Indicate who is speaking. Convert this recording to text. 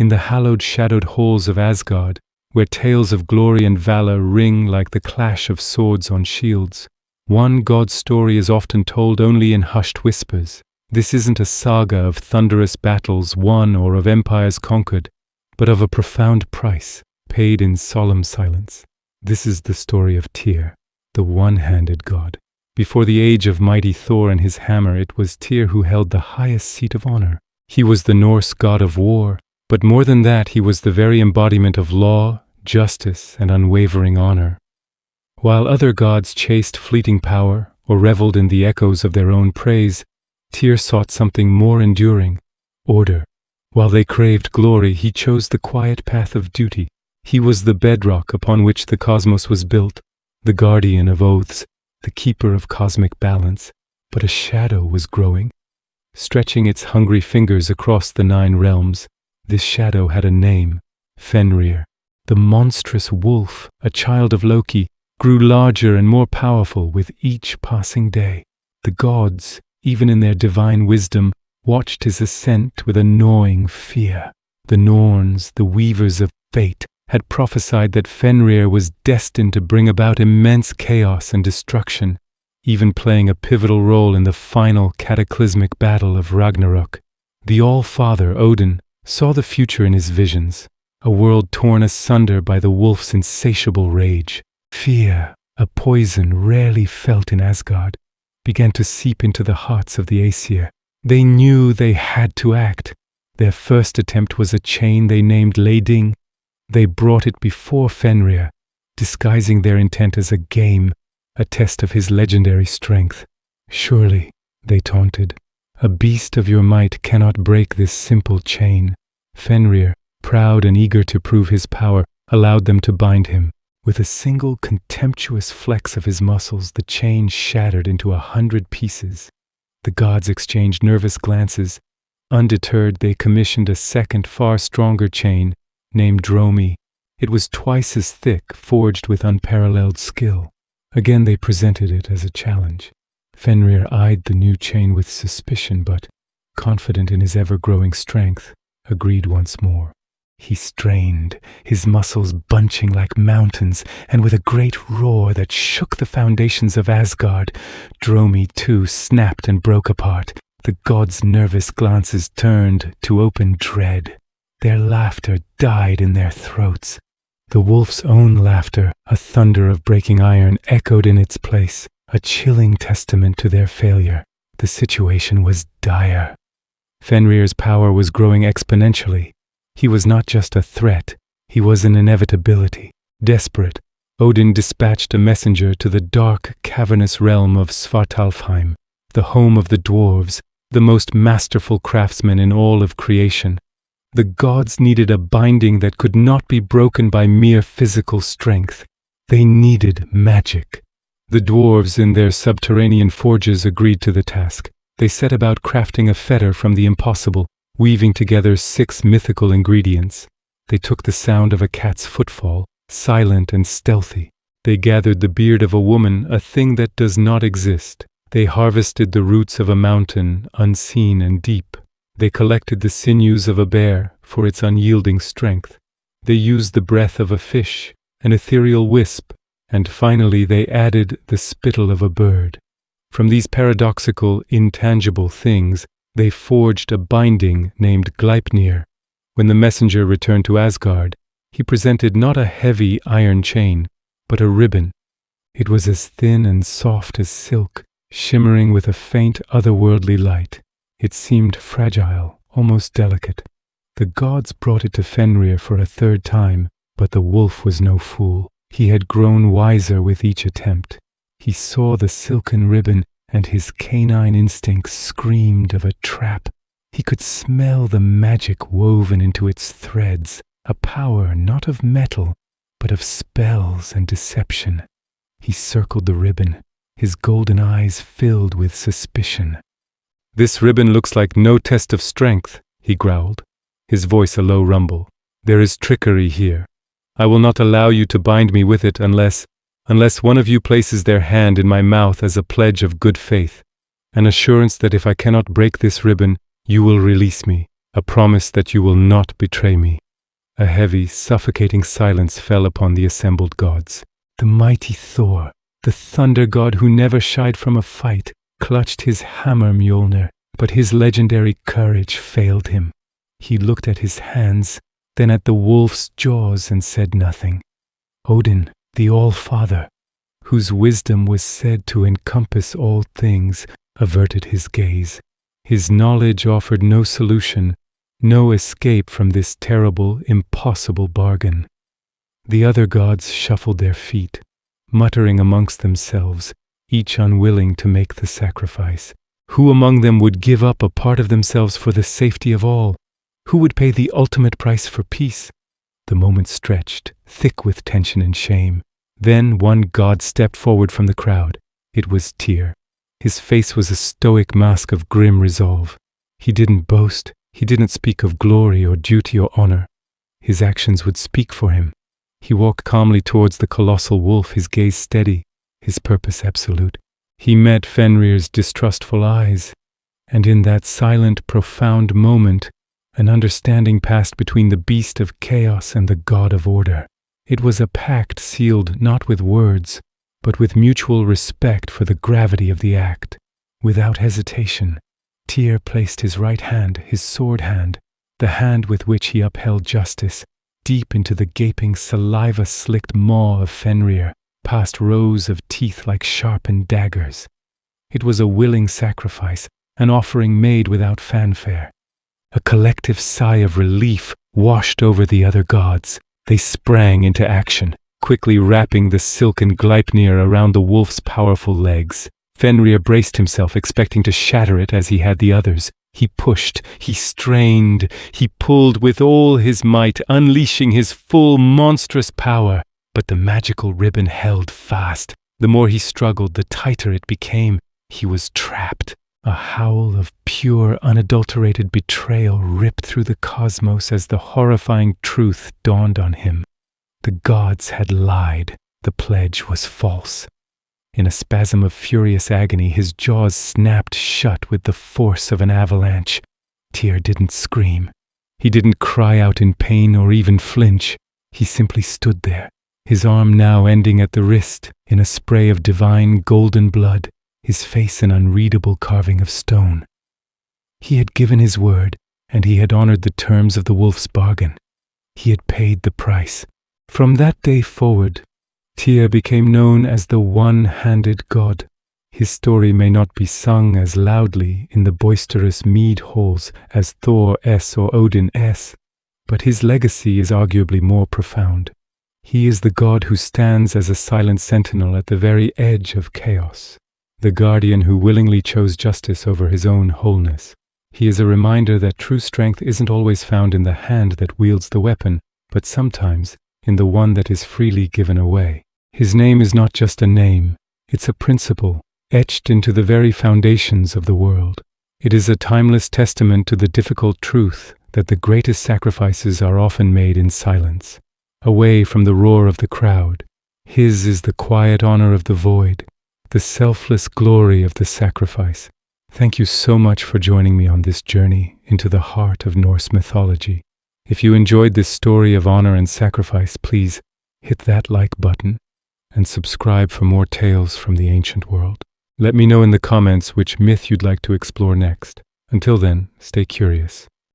Speaker 1: in the hallowed shadowed halls of Asgard, where tales of glory and valor ring like the clash of swords on shields. One god's story is often told only in hushed whispers. This isn't a saga of thunderous battles won or of empires conquered, but of a profound price paid in solemn silence. This is the story of Tyr, the one-handed god. Before the age of mighty Thor and his hammer, it was Tyr who held the highest seat of honor. He was the Norse god of war, but more than that, he was the very embodiment of law, justice, and unwavering honor. While other gods chased fleeting power or reveled in the echoes of their own praise, Tyr sought something more enduring, order. While they craved glory, he chose the quiet path of duty. He was the bedrock upon which the cosmos was built, the guardian of oaths, the keeper of cosmic balance. But a shadow was growing, stretching its hungry fingers across the 9 realms. This shadow had a name, Fenrir. The monstrous wolf, a child of Loki, grew larger and more powerful with each passing day. The gods, even in their divine wisdom, watched his ascent with a gnawing fear. The Norns, the weavers of fate, had prophesied that Fenrir was destined to bring about immense chaos and destruction, even playing a pivotal role in the final cataclysmic battle of Ragnarok. The All-Father, Odin, saw the future in his visions, a world torn asunder by the wolf's insatiable rage. Fear, a poison rarely felt in Asgard, began to seep into the hearts of the Aesir. They knew they had to act. Their first attempt was a chain they named Lading. They brought it before Fenrir, disguising their intent as a game, a test of his legendary strength. Surely, they taunted, a beast of your might cannot break this simple chain. Fenrir, proud and eager to prove his power, allowed them to bind him. With a single contemptuous flex of his muscles, the chain shattered into 100 pieces. The gods exchanged nervous glances. Undeterred, they commissioned a second, far stronger chain, named Dromi. It was twice as thick, forged with unparalleled skill. Again they presented it as a challenge. Fenrir eyed the new chain with suspicion, but, confident in his ever-growing strength, agreed once more. He strained, his muscles bunching like mountains, and with a great roar that shook the foundations of Asgard, Dromi too snapped and broke apart. The gods' nervous glances turned to open dread. Their laughter died in their throats. The wolf's own laughter, a thunder of breaking iron, echoed in its place, a chilling testament to their failure. The situation was dire. Fenrir's power was growing exponentially. He was not just a threat, he was an inevitability. Desperate, Odin dispatched a messenger to the dark, cavernous realm of Svartalfheim, the home of the dwarves, the most masterful craftsmen in all of creation. The gods needed a binding that could not be broken by mere physical strength. They needed magic. The dwarves in their subterranean forges agreed to the task. They set about crafting a fetter from the impossible, weaving together 6 mythical ingredients. They took the sound of a cat's footfall, silent and stealthy. They gathered the beard of a woman, a thing that does not exist. They harvested the roots of a mountain, unseen and deep. They collected the sinews of a bear for its unyielding strength. They used the breath of a fish, an ethereal wisp, and finally they added the spittle of a bird. From these paradoxical, intangible things, they forged a binding named Gleipnir. When the messenger returned to Asgard, he presented not a heavy iron chain, but a ribbon. It was as thin and soft as silk, shimmering with a faint otherworldly light. It seemed fragile, almost delicate. The gods brought it to Fenrir for a 3rd time, but the wolf was no fool. He had grown wiser with each attempt. He saw the silken ribbon, and his canine instincts screamed of a trap. He could smell the magic woven into its threads, a power not of metal, but of spells and deception. He circled the ribbon, his golden eyes filled with suspicion. "This ribbon looks like no test of strength," he growled, his voice a low rumble. "There is trickery here. I will not allow you to bind me with it unless one of you places their hand in my mouth as a pledge of good faith, an assurance that if I cannot break this ribbon, you will release me." a promise that you will not betray me." A heavy, suffocating silence fell upon the assembled gods. The mighty Thor, the thunder god who never shied from a fight, clutched his hammer Mjolnir, but his legendary courage failed him. He looked at his hands, then at the wolf's jaws and said nothing. Odin, the All-Father, whose wisdom was said to encompass all things, averted his gaze. His knowledge offered no solution, no escape from this terrible, impossible bargain. The other gods shuffled their feet, muttering amongst themselves, each unwilling to make the sacrifice. Who among them would give up a part of themselves for the safety of all? Who would pay the ultimate price for peace? The moment stretched, thick with tension and shame. Then one god stepped forward from the crowd. It was Tyr. His face was a stoic mask of grim resolve. He didn't boast. He didn't speak of glory or duty or honor. His actions would speak for him. He walked calmly towards the colossal wolf, his gaze steady, his purpose absolute. He met Fenrir's distrustful eyes, and in that silent, profound moment, an understanding passed between the beast of chaos and the god of order. It was a pact sealed not with words, but with mutual respect for the gravity of the act. Without hesitation, Tyr placed his right hand, his sword hand, the hand with which he upheld justice, deep into the gaping, saliva-slicked maw of Fenrir, past rows of teeth like sharpened daggers. It was a willing sacrifice, an offering made without fanfare. A collective sigh of relief washed over the other gods. They sprang into action, quickly wrapping the silken Gleipnir around the wolf's powerful legs. Fenrir braced himself, expecting to shatter it as he had the others. He pushed, he strained, he pulled with all his might, unleashing his full monstrous power. But the magical ribbon held fast. The more he struggled, the tighter it became. He was trapped. A howl of pure, unadulterated betrayal ripped through the cosmos as the horrifying truth dawned on him. The gods had lied. The pledge was false. In a spasm of furious agony, his jaws snapped shut with the force of an avalanche. Tyr didn't scream. He didn't cry out in pain or even flinch. He simply stood there, his arm now ending at the wrist in a spray of divine golden blood, his face an unreadable carving of stone. He had given his word, and he had honored the terms of the wolf's bargain. He had paid the price. From that day forward, Tyr became known as the one-handed god. His story may not be sung as loudly in the boisterous mead halls as Thor S or Odin S, but his legacy is arguably more profound. He is the god who stands as a silent sentinel at the very edge of chaos, the guardian who willingly chose justice over his own wholeness. He is a reminder that true strength isn't always found in the hand that wields the weapon, but sometimes in the one that is freely given away. His name is not just a name, it's a principle, etched into the very foundations of the world. It is a timeless testament to the difficult truth that the greatest sacrifices are often made in silence, away from the roar of the crowd. His is the quiet honor of the void, the selfless glory of the sacrifice. Thank you so much for joining me on this journey into the heart of Norse mythology. If you enjoyed this story of honor and sacrifice, please hit that like button and subscribe for more tales from the ancient world. Let me know in the comments which myth you'd like to explore next. Until then, stay curious.